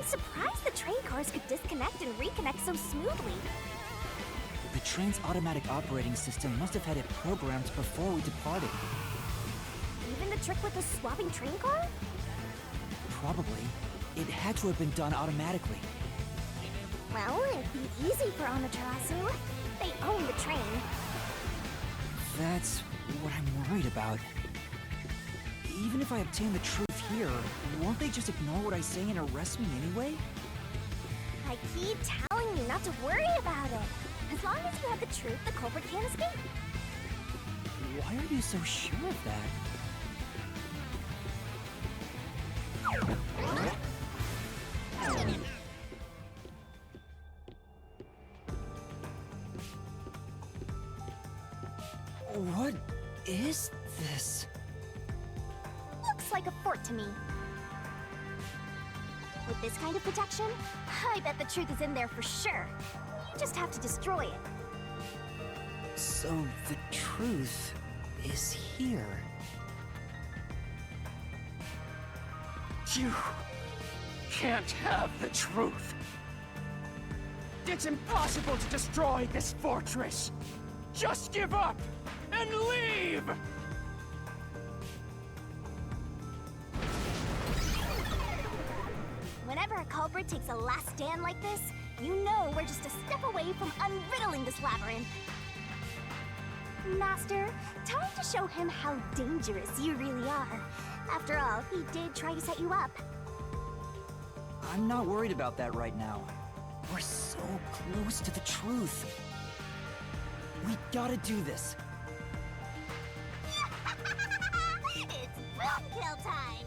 I'm surprised the train cars could disconnect and reconnect so smoothly. The train's automatic operating system must have had it programmed before we departed. Even the trick with the swapping train car? Probably. It had to have been done automatically. Well, it'd be easy for Amaterasu. They own the train. That's what I'm worried about. Even if I obtain the truth here, won't they just ignore what I say and arrest me anyway? I keep telling you not to worry about it. As long as you have the truth, the culprit can't escape. Why are you so sure of that? What is this? Looks like a fort to me. With this kind of protection, I bet the truth is in there for sure. You just have to destroy it. So the truth is here. You can't have the truth. It's impossible to destroy this fortress. Just give up and leave! Whenever a culprit takes a last stand like this, you know we're just a step away from unriddling this labyrinth. Master, time to show him how dangerous you really are. After all, he did try to set you up. I'm not worried about that right now. We're so close to the truth. We gotta do this. It's roadkill time!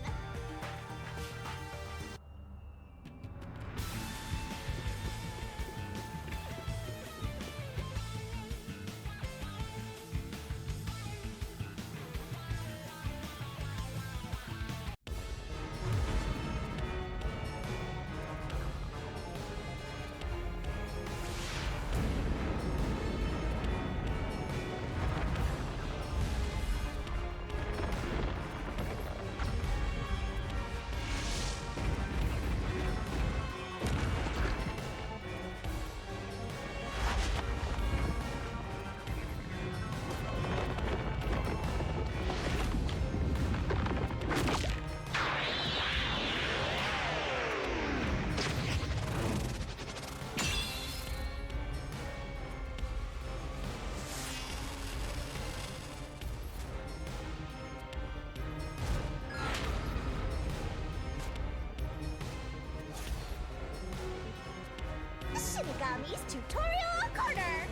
Shinigami's Tutorial Corner!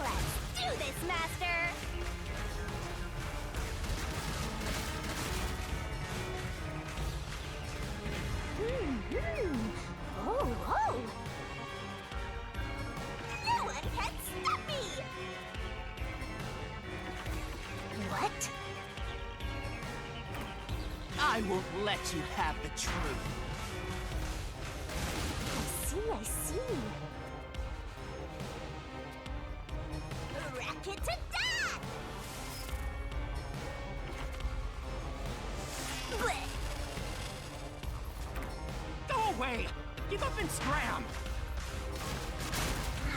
Let's do this, Master! Oh, oh! No one can stop me! What? I won't let you have the truth. I see. Wreck it to death! Blech! Go away! Give up and scram!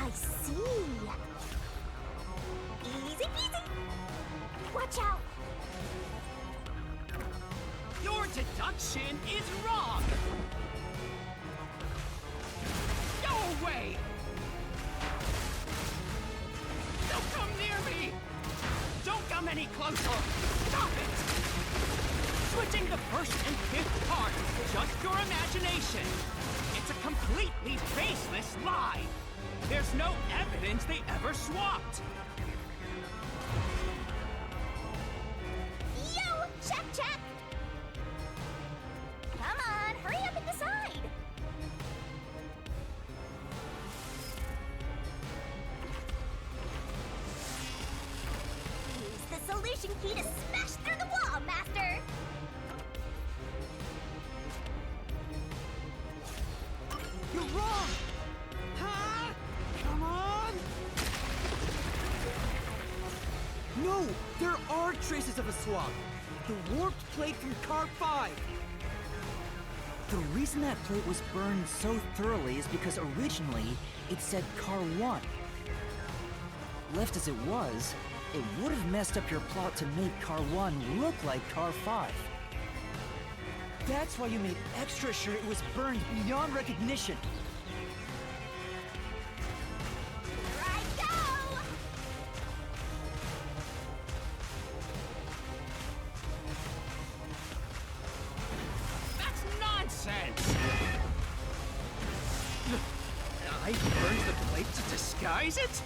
I see. Easy peasy. Watch out. Your deduction is wrong! Go away! Don't come near me! Don't come any closer! Stop it! Switching the first and fifth cards is just your imagination. It's a completely baseless lie. There's no evidence they ever swapped. Yo, check! Come on, hurry up and decide. Use the solution key to smash through the wall, Master. You're wrong! Huh? Come on! No! There are traces of a swap! The warped plate from Car 5! The reason that plate was burned so thoroughly is because originally it said Car 1. Left as it was, it would have messed up your plot to make Car 1 look like Car 5. That's why you made extra sure it was burned beyond recognition. Here I go! That's nonsense! I burned the plate to disguise it?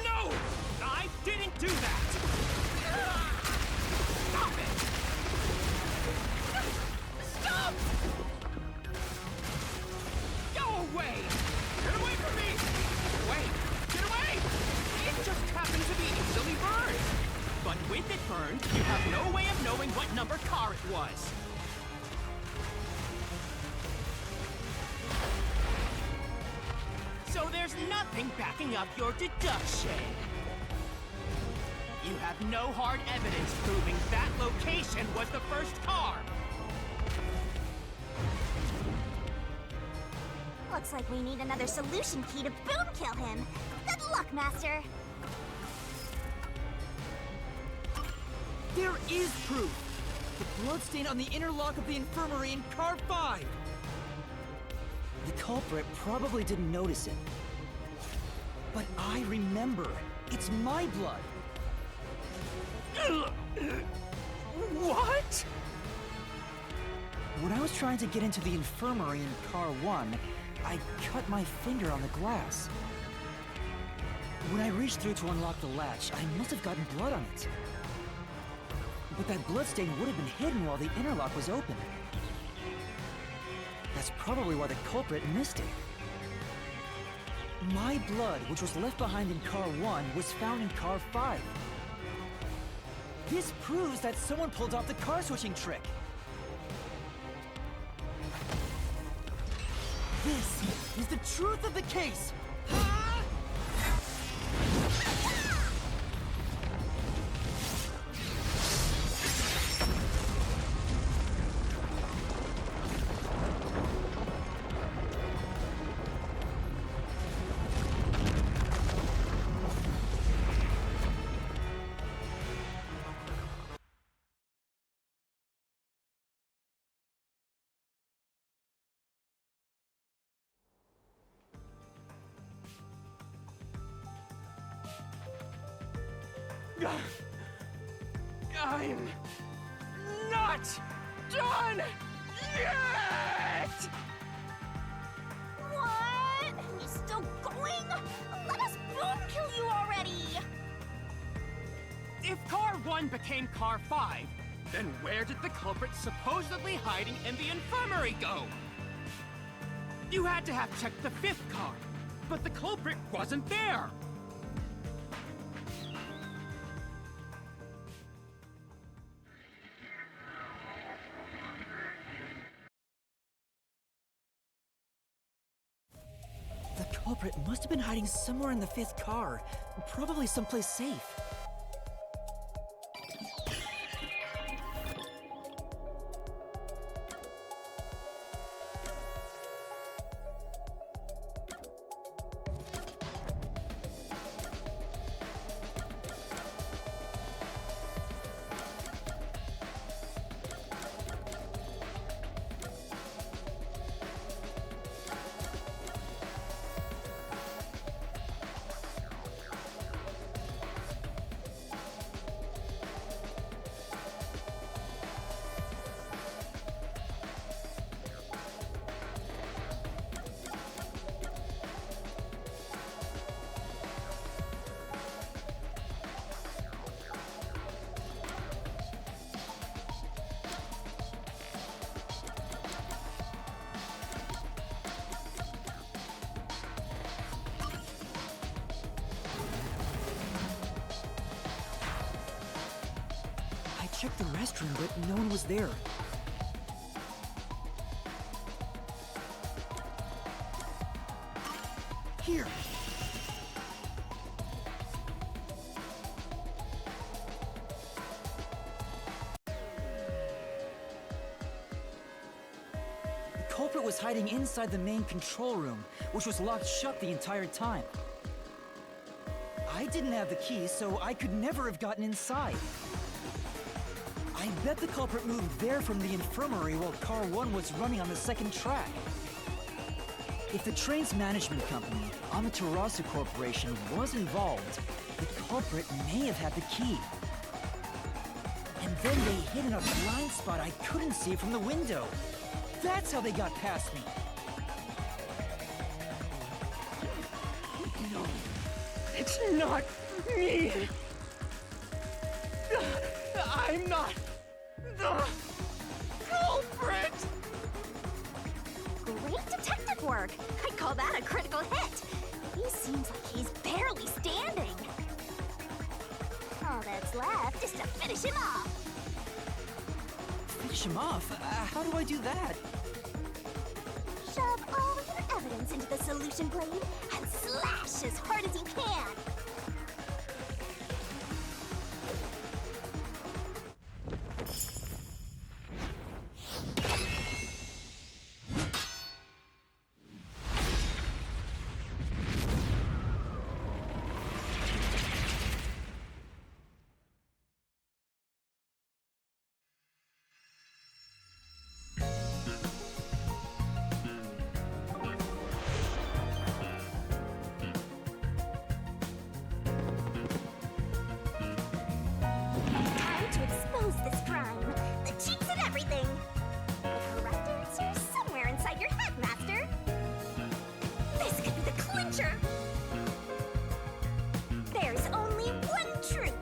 No! I didn't do that! Stop it! Stop! Go away! Get away from me! Wait! Get away! It just happened to be easily burned! But with it burned, you have no way of knowing what number car it was. So there's nothing backing up your deduction. You have no hard evidence proving that location was the first car. Looks like we need another solution key to boom kill him. Good luck, Master. There is proof! The bloodstain on the inner lock of the infirmary in Car 5! The culprit probably didn't notice it. But I remember. It's my blood. What? When I was trying to get into the infirmary in Car 1, I cut my finger on the glass. When I reached through to unlock the latch, I must have gotten blood on it. But that bloodstain would have been hidden while the inner lock was open. That's probably why the culprit missed it. My blood, which was left behind in Car 1, was found in Car 5. This proves that someone pulled off the car switching trick. This is the truth of the case! I'm not done yet! What? He's still going? Let us boom kill you already! If Car 1 became Car 5, then where did the culprit supposedly hiding in the infirmary go? You had to have checked the 5th car, but the culprit wasn't there! The culprit must have been hiding somewhere in the 5th car, probably someplace safe. I checked the restroom, but no one was there. Here! culprit was hiding inside the main control room, which was locked shut the entire time. I didn't have the key, so I could never have gotten inside. I bet the culprit moved there from the infirmary while Car 1 was running on the second track. If the train's management company, Amaterasu Corporation, was involved, the culprit may have had the key. And then they hid in a blind spot I couldn't see from the window. That's how they got past me. No, it's not me. I'm not the culprit. Great detective work! I'd call that a critical hit. He seems like he's barely standing. All that's left is to finish him off. Finish him off? How do I do that? Shove all your evidence into the solution blade and slash as hard as you can. Time to expose this crime. The cheats and everything. The correct answer's somewhere inside your head, Master. This could be the clincher. There's only one truth.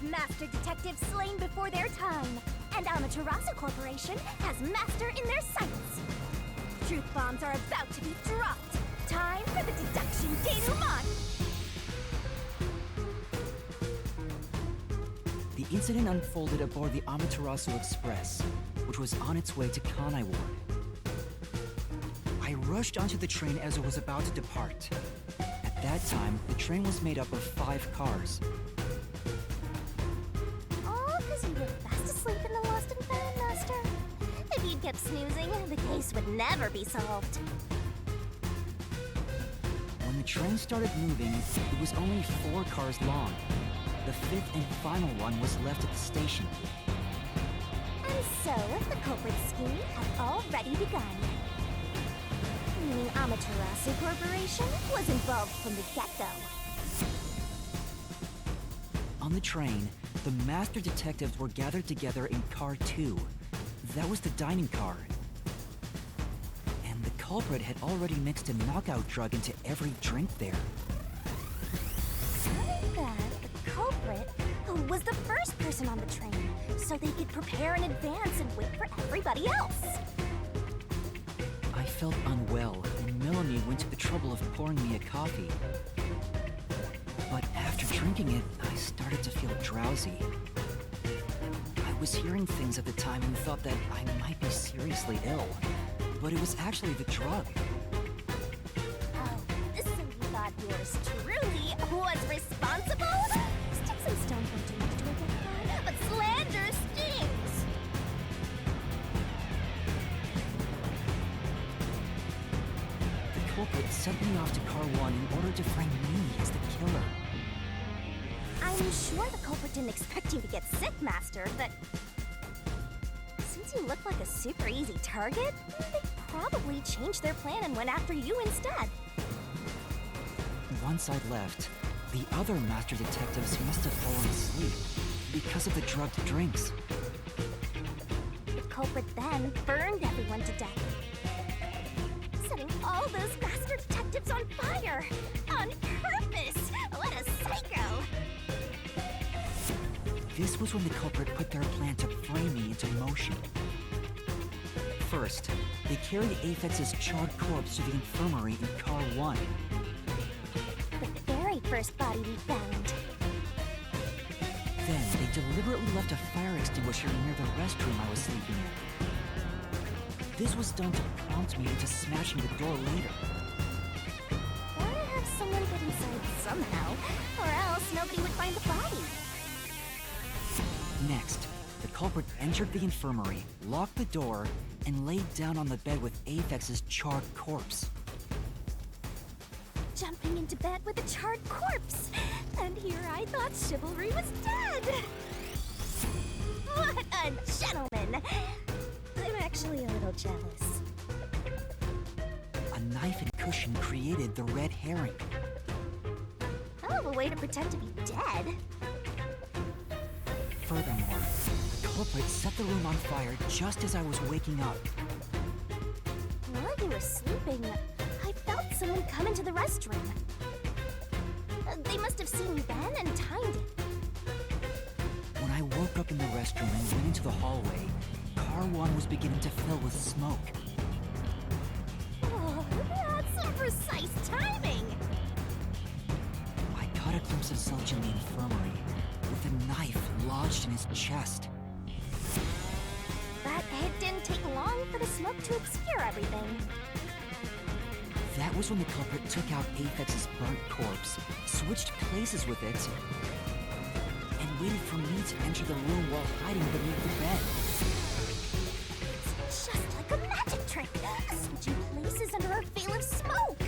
master detectives slain before their time, and Amaterasu Corporation has master in their sights. Truth bombs are about to be dropped. Time for the deduction denouement! The incident unfolded aboard the Amaterasu Express, which was on its way to Kanai Ward. I rushed onto the train as it was about to depart. At that time, the train was made up of 5 cars. All because you were fast asleep in the lost and found, Master. If you kept snoozing, the case would never be solved. When the train started moving, it was only 4 cars long. The 5th and final one was left at the station. And so, the culprit scheme had already begun. Meaning Amaterasu Corporation was involved from the get-go. On the train, the master detectives were gathered together in car 2. That was the dining car. And the culprit had already mixed a knockout drug into every drink there. Other than that, the culprit was the first person on the train, so they could prepare in advance and wait for everybody else. I felt unwell, and Melanie went to the trouble of pouring me a coffee. But after drinking it, I started to feel drowsy. I was hearing things at the time and thought that I might be seriously ill, but it was actually the drug. Oh, so you thought yours truly was responsible? Sticks and stones won't do much to a good guy, but slander stings! The culprit sent me off to car 1 in order to frame me as the killer. I'm sure the culprit didn't expect you to get sick, Master, but since you look like a super easy target, they probably changed their plan and went after you instead. Once I'd left, the other master detectives must have fallen asleep because of the drugged drinks. The culprit then burned everyone to death, setting all those master detectives on fire on purpose. What a psycho! This was when the culprit put their plan to frame me into motion. First, they carried Apex's charred corpse to the infirmary in car 1. The very first body we found. Then, they deliberately left a fire extinguisher near the restroom I was sleeping in. This was done to prompt me into smashing the door later. Gotta have someone get inside somehow, or else nobody would find the body. Next, the culprit entered the infirmary, locked the door, and laid down on the bed with Apex's charred corpse. Jumping into bed with a charred corpse! And here I thought chivalry was dead! What a gentleman! I'm actually a little jealous. A knife and cushion created the red herring. Hell of a way to pretend to be dead. Furthermore, the culprit set the room on fire just as I was waking up. While you were sleeping, I felt someone come into the restroom. They must have seen me then and timed it. When I woke up in the restroom and went into the hallway, car 1 was beginning to fill with smoke. Oh, that's some precise timing! I caught a glimpse of Zulch in the infirmary, with a knife lodged in his chest. But it didn't take long for the smoke to obscure everything. That was when the culprit took out Apex's burnt corpse, switched places with it, and waited for me to enter the room while hiding beneath the bed. It's just like a magic trick, switching places under a veil of smoke.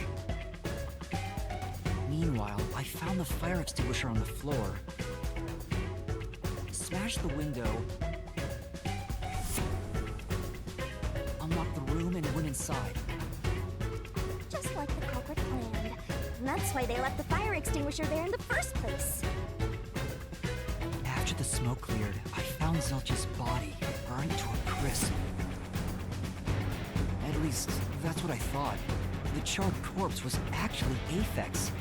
Meanwhile, I found the fire extinguisher on the floor, smashed the window, unlocked the room, and went inside. Just like the culprit planned. And that's why they left the fire extinguisher there in the first place. After the smoke cleared, I found Zulch's body, burned to a crisp. At least, that's what I thought. The charred corpse was actually Apex.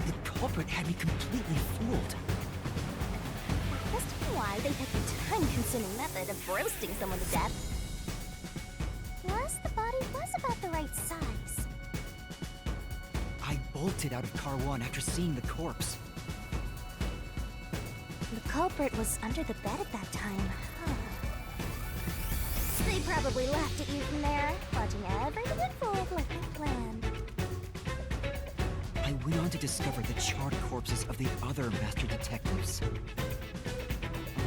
The culprit had me completely fooled. why they picked a time-consuming method of roasting someone to death. Plus, the body was about the right size. I bolted out of car 1 after seeing the corpse. The culprit was under the bed at that time. Huh. They probably laughed at you from there, watching everything unfold like they planned. I went on to discover the charred corpses of the other master detectives.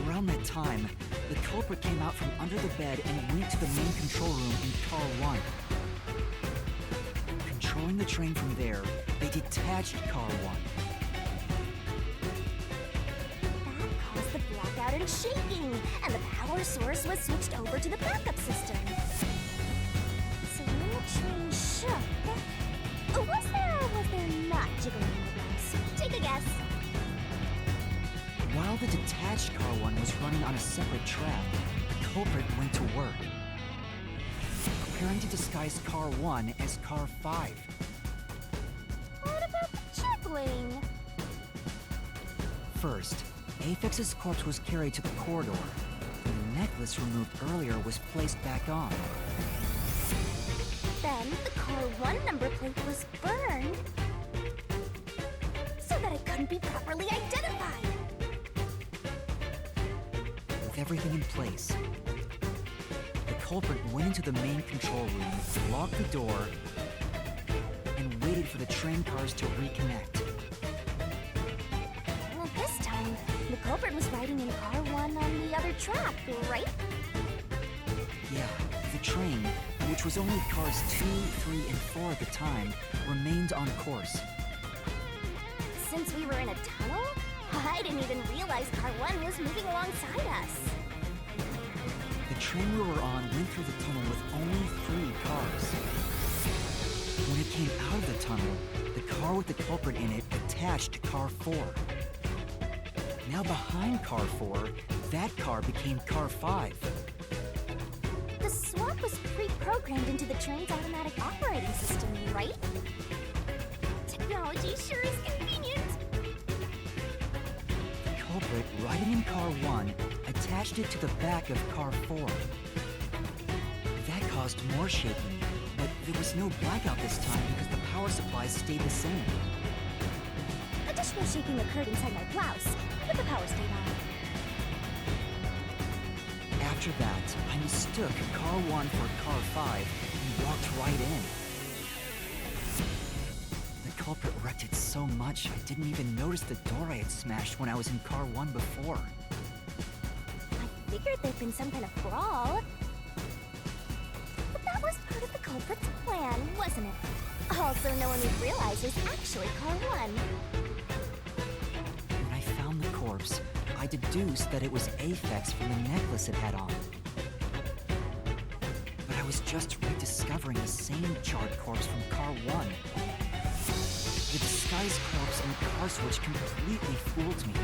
Around that time, the culprit came out from under the bed and went to the main control room in car 1. Controlling the train from there, they detached car 1. That caused the blackout and shaking, and the power source was switched over to the backup system. So when the train shook, was there or was there not jiggling in the rings? Take a guess. While the detached car 1 was running on a separate track, the culprit went to work, preparing to disguise car 1 as car 5. What about the jiggling? First, Apex's corpse was carried to the corridor, and the necklace removed earlier was placed back on. Then the car 1 number plate was burned so that it couldn't be properly identified. With everything in place, the culprit went into the main control room, locked the door, and waited for the train cars to reconnect. Well, this time, the culprit was riding in car 1 on the other track, right? Yeah, the train, which was only cars 2, 3, and 4 at the time, remained on course. Since we were in a tunnel, I didn't even realize car 1 was moving alongside us. The train we were on went through the tunnel with only 3 cars. When it came out of the tunnel, the car with the culprit in it attached to car 4. Now behind car 4, that car became car 5. The swap was pre-programmed into the train's automatic operating system, right? Technology sure is convenient. The culprit, riding in car 1, attached it to the back of car 4. That caused more shaking, but there was no blackout this time because the power supplies stayed the same. Additional shaking occurred inside my blouse, but the power stayed on. After that, I mistook car 1 for car 5 and walked right in. The culprit wrecked it so much I didn't even notice the door I had smashed when I was in car 1 before. I figured there'd been some kind of brawl. But that was part of the culprit's plan, wasn't it? Also, no one would realize it was actually car 1. When I found the corpse, I deduced that it was Aphex from the necklace it had on. But I was just rediscovering the same charred corpse from car 1. The disguised corpse and the car switch completely fooled me.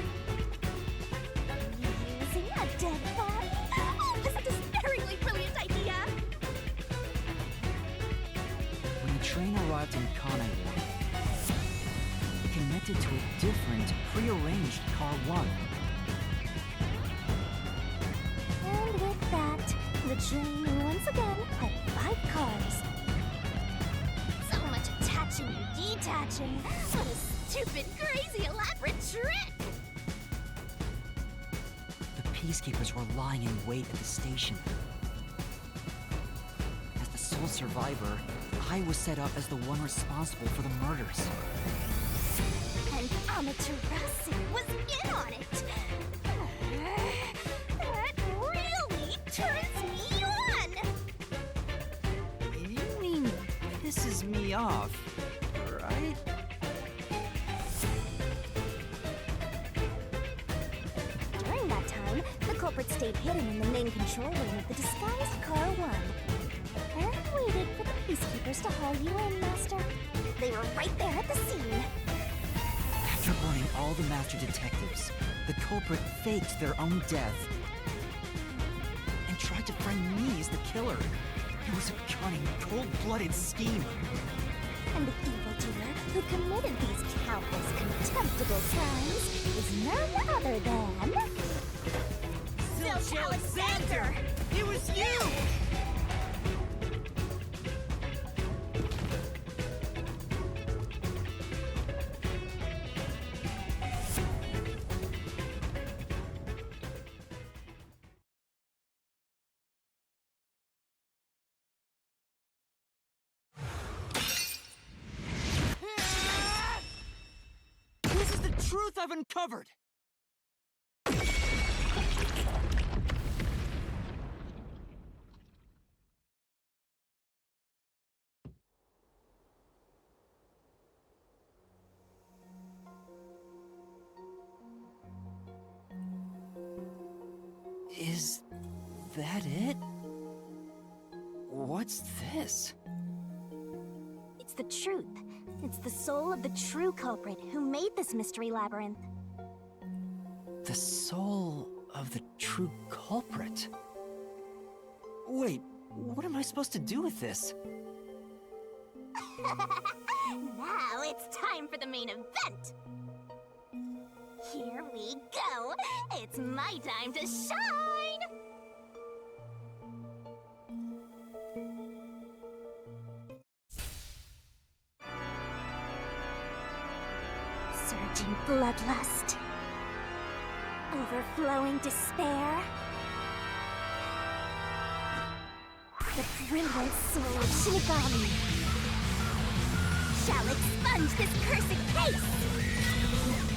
Using a dead body? Oh, this is a despairingly brilliant idea! When the train arrived in Kanai, it connected to a different, prearranged car 1. And with that, the train once again had 5 cars. So much attaching and detaching. What a stupid, crazy, elaborate trick! The peacekeepers were lying in wait at the station. As the sole survivor, I was set up as the one responsible for the murders. And Amaterasu was in on it! That really turns me on! You mean pisses me off, right? During that time, the culprit stayed hidden in the main control room of the disguised car 1. And waited for the peacekeepers to haul you in, Master. They were right there at the scene. After burning all the master detectives, the culprit faked their own death and tried to frame me as the killer. It was a cunning, cold-blooded scheme. And the evildoer who committed these countless contemptible crimes is none other than... Zilch Alexander! It was you! This is the truth I've uncovered! Is that it? What's this? It's the truth. It's the soul of the true culprit who made this mystery labyrinth. The soul of the true culprit? Wait, what am I supposed to do with this? Now it's time for the main event! Here we go! It's my time to shine! Surging bloodlust. Overflowing despair. The brilliant soul of Shinigami shall expunge this cursed case!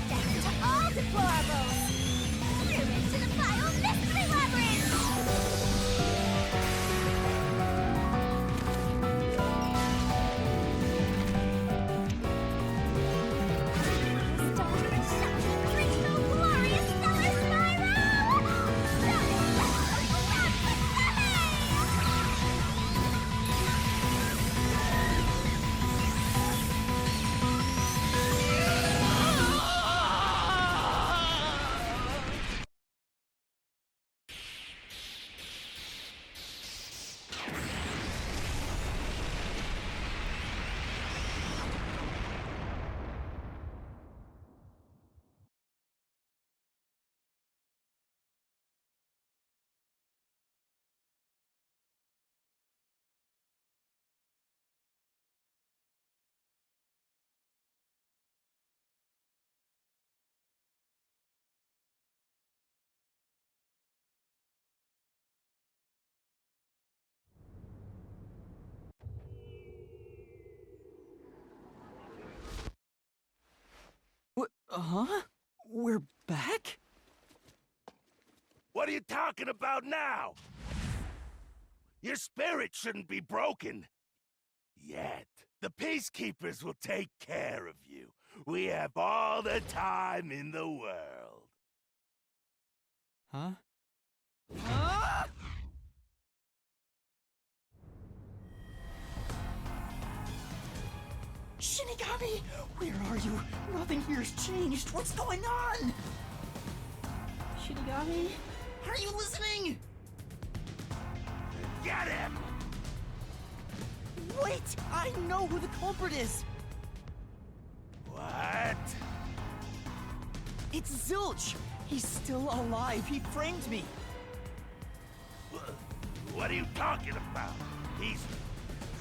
Death to all deplorables! Through into the vile mystery labyrinth! Stone and shiny, graceful, glorious, stellar spiral! Huh? We're back? What are you talking about now? Your spirit shouldn't be broken. Yet. The peacekeepers will take care of you. We have all the time in the world. Huh? Shinigami! Where are you? Nothing here's changed. What's going on? Shinigami? Are you listening? Get him! Wait! I know who the culprit is! What? It's Zilch! He's still alive. He framed me. What are you talking about? He's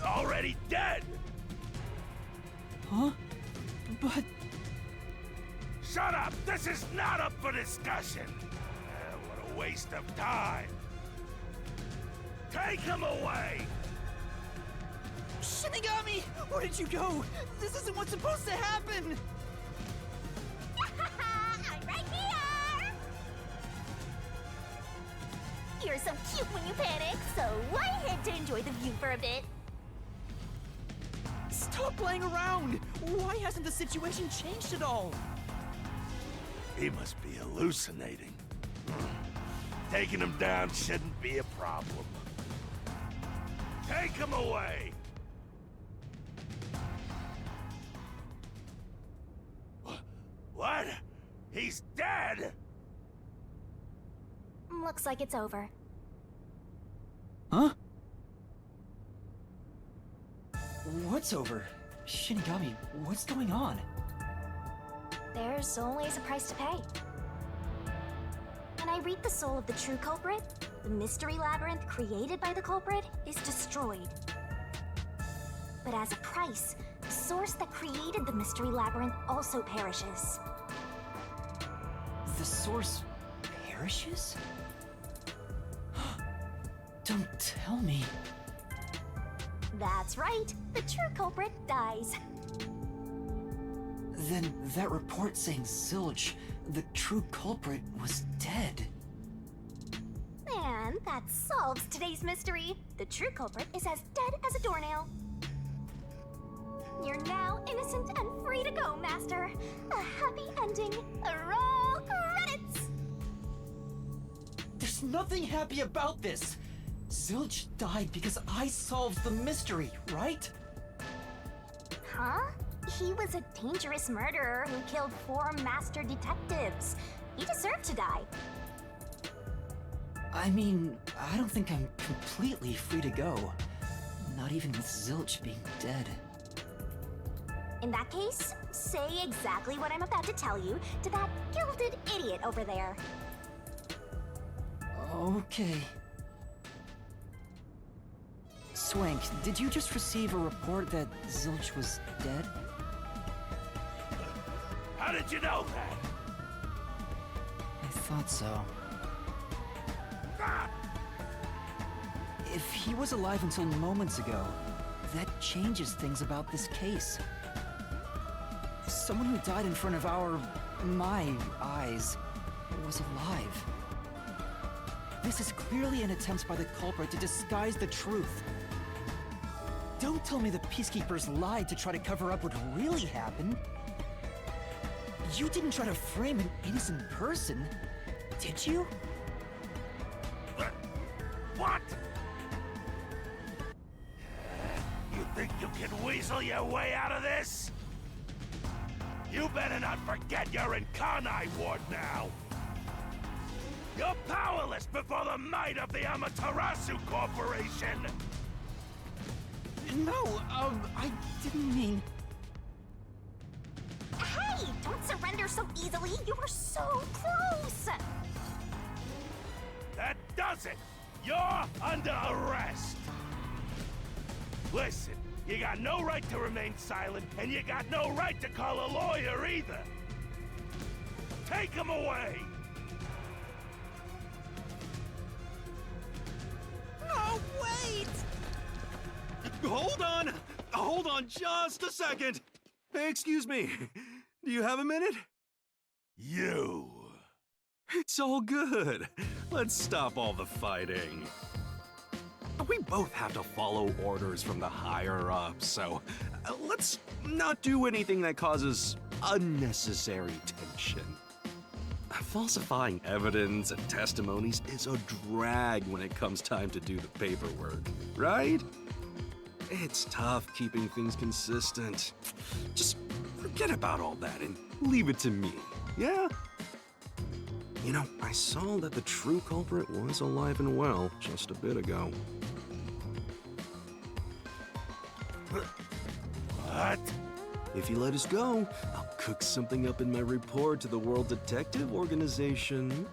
already dead! Huh? But... Shut up! This is not up for discussion! What a waste of time! Take him away! Shinigami! Where did you go? This isn't what's supposed to happen! I'm right here! You're so cute when you panic, so I head to enjoy the view for a bit. Stop playing around! Why hasn't the situation changed at all? He must be hallucinating. Taking him down shouldn't be a problem. Take him away! What? He's dead? Looks like it's over. Huh? What's over? Shinigami, what's going on? There's always a price to pay. And I reap the soul of the true culprit, the mystery labyrinth created by the culprit is destroyed. But as a price, the source that created the mystery labyrinth also perishes. The source perishes? Don't tell me. That's right, the true culprit dies. Then that report saying Zilch, the true culprit, was dead. And that solves today's mystery. The true culprit is as dead as a doornail. You're now innocent and free to go, Master. A happy ending. Roll credits! There's nothing happy about this. Zilch died because I solved the mystery, right? Huh? He was a dangerous murderer who killed 4 master detectives. He deserved to die. I mean, I don't think I'm completely free to go. Not even with Zilch being dead. In that case, say exactly what I'm about to tell you to that gilded idiot over there. Okay. Swank, did you just receive a report that Zilch was dead? How did you know that? I thought so. Ah! If he was alive until moments ago, that changes things about this case. Someone who died in front of my eyes, was alive. This is clearly an attempt by the culprit to disguise the truth. Don't tell me the peacekeepers lied to try to cover up what really happened. You didn't try to frame an innocent person, did you? What? You think you can weasel your way out of this? You better not forget you're in Kanai Ward now! You're powerless before the might of the Amaterasu Corporation! No, I didn't mean... Hey, don't surrender so easily. You were so close. That does it! You're under arrest! Listen, you got no right to remain silent, and you got no right to call a lawyer either! Take him away! No, wait! Hold on just a second! Hey, excuse me, do you have a minute? You! It's all good. Let's stop all the fighting. We both have to follow orders from the higher-ups, so let's not do anything that causes unnecessary tension. Falsifying evidence and testimonies is a drag when it comes time to do the paperwork, right? It's tough keeping things consistent. Just forget about all that and leave it to me, yeah? You know, I saw that the true culprit was alive and well just a bit ago. What? If you let us go, I'll cook something up in my report to the World Detective Organization.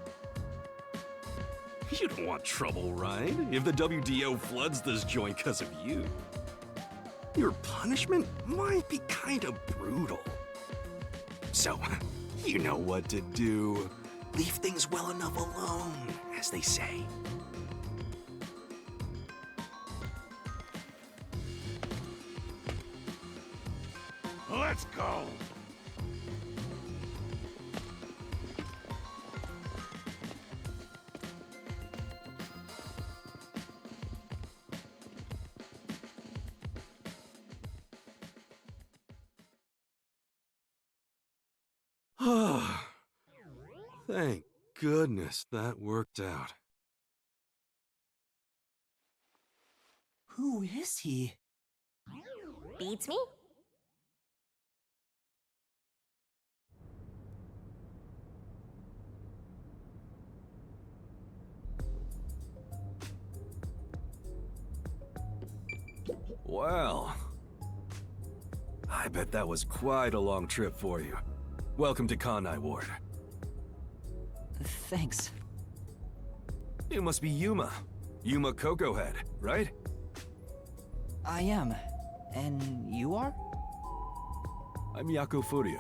You don't want trouble, right? If the WDO floods this joint because of you. Your punishment might be kind of brutal. So, you know what to do. Leave things well enough alone, as they say. Let's go! Thank goodness that worked out. Who is he? Beats me? Well, I bet that was quite a long trip for you. Welcome to Kanai Ward. Thanks. You must be Yuma. Yuma Cocoa Head, right? I am. And you are? I'm Yako Furio.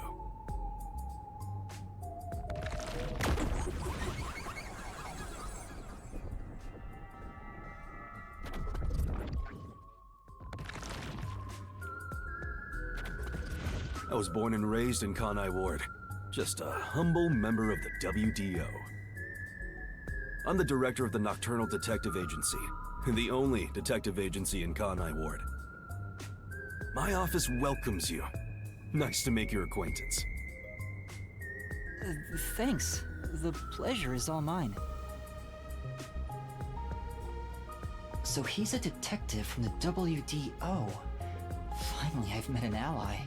I was born and raised in Kanai Ward. Just a humble member of the WDO. I'm the director of the Nocturnal Detective Agency, the only detective agency in Kanai Ward. My office welcomes you. Nice to make your acquaintance. Thanks. The pleasure is all mine. So he's a detective from the WDO. Finally, I've met an ally.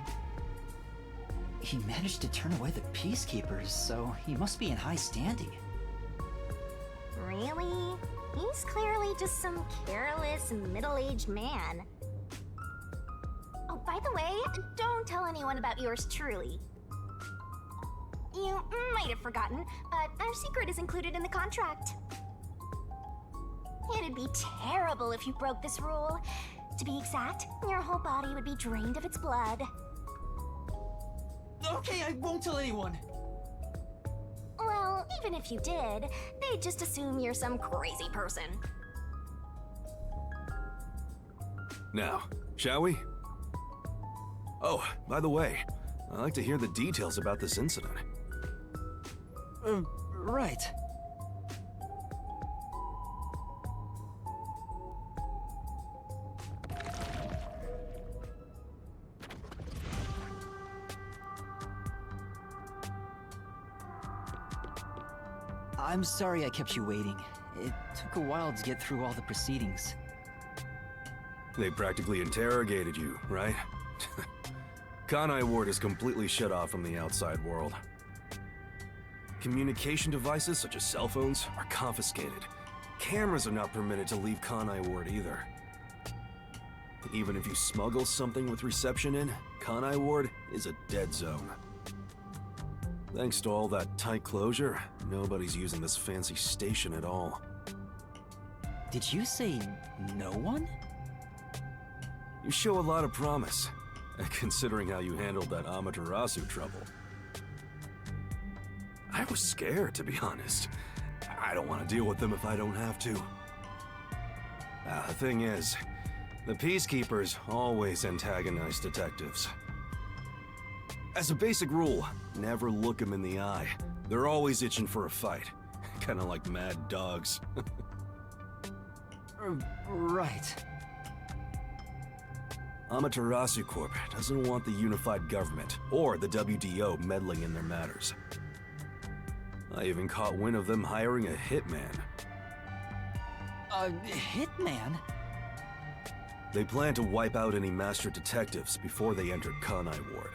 He managed to turn away the peacekeepers, so he must be in high standing. Really? He's clearly just some careless, middle-aged man. Oh, by the way, don't tell anyone about yours truly. You might have forgotten, but our secret is included in the contract. It'd be terrible if you broke this rule. To be exact, your whole body would be drained of its blood. Okay, I won't tell anyone. Well, even if you did, they'd just assume you're some crazy person. Now, shall we? Oh, by the way, I'd like to hear the details about this incident. Right. I'm sorry I kept you waiting. It took a while to get through all the proceedings. They practically interrogated you, right? Kanai Ward is completely shut off from the outside world. Communication devices, such as cell phones, are confiscated. Cameras are not permitted to leave Kanai Ward either. Even if you smuggle something with reception in, Kanai Ward is a dead zone. Thanks to all that tight closure, nobody's using this fancy station at all. Did you say no one? You show a lot of promise, considering how you handled that Amaterasu trouble. I was scared, to be honest. I don't want to deal with them if I don't have to. The thing is, the Peacekeepers always antagonize detectives. As a basic rule, never look them in the eye. They're always itching for a fight. Kinda like mad dogs. Right. Amaterasu Corp doesn't want the unified government or the WDO meddling in their matters. I even caught wind of them hiring a hitman. A hitman? They plan to wipe out any master detectives before they entered Kanai Ward.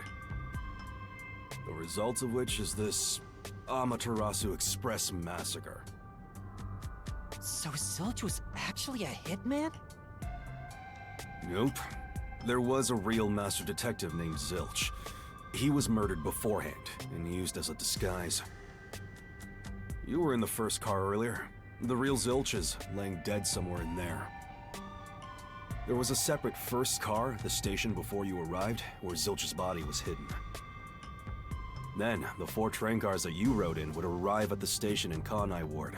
The result of which is this Amaterasu Express massacre. So Zilch was actually a hitman? Nope. There was a real master detective named Zilch. He was murdered beforehand and used as a disguise. You were in the first car earlier. The real Zilch is laying dead somewhere in there. There was a separate first car at the station before you arrived, where Zilch's body was hidden. Then, the 4 train cars that you rode in would arrive at the station in Kanai Ward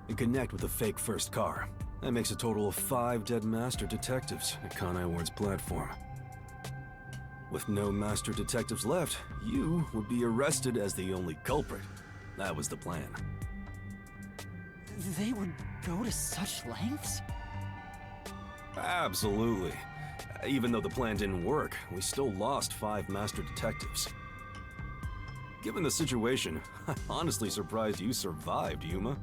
and connect with the fake first car. That makes a total of 5 dead master detectives at Kanai Ward's platform. With no master detectives left, you would be arrested as the only culprit. That was the plan. They would go to such lengths? Absolutely. Even though the plan didn't work, we still lost 5 master detectives. Given the situation, I'm honestly surprised you survived, Yuma.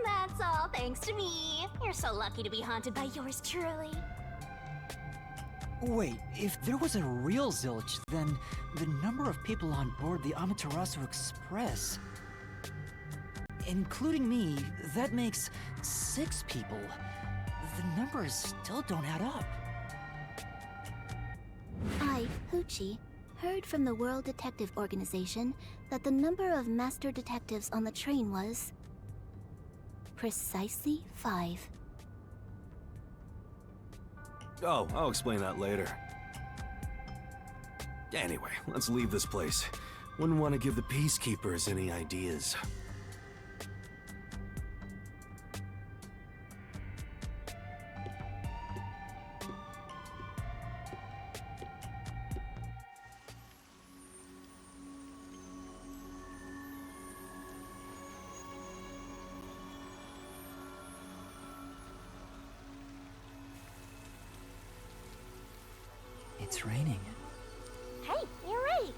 That's all thanks to me. You're so lucky to be haunted by yours truly. Wait, if there was a real Zilch, then the number of people on board the Amaterasu Express, including me, that makes 6 people. The numbers still don't add up. I, Hoochie, heard from the World Detective Organization that the number of master detectives on the train was Precisely 5. Oh, I'll explain that later. Anyway, let's leave this place. Wouldn't want to give the peacekeepers any ideas. It's raining. Hey, you're right.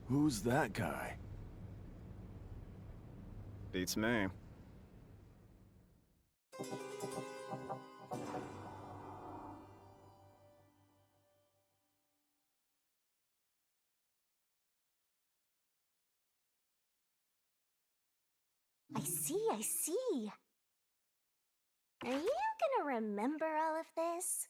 Who's that guy? Beats me. I see. Are you gonna remember all of this?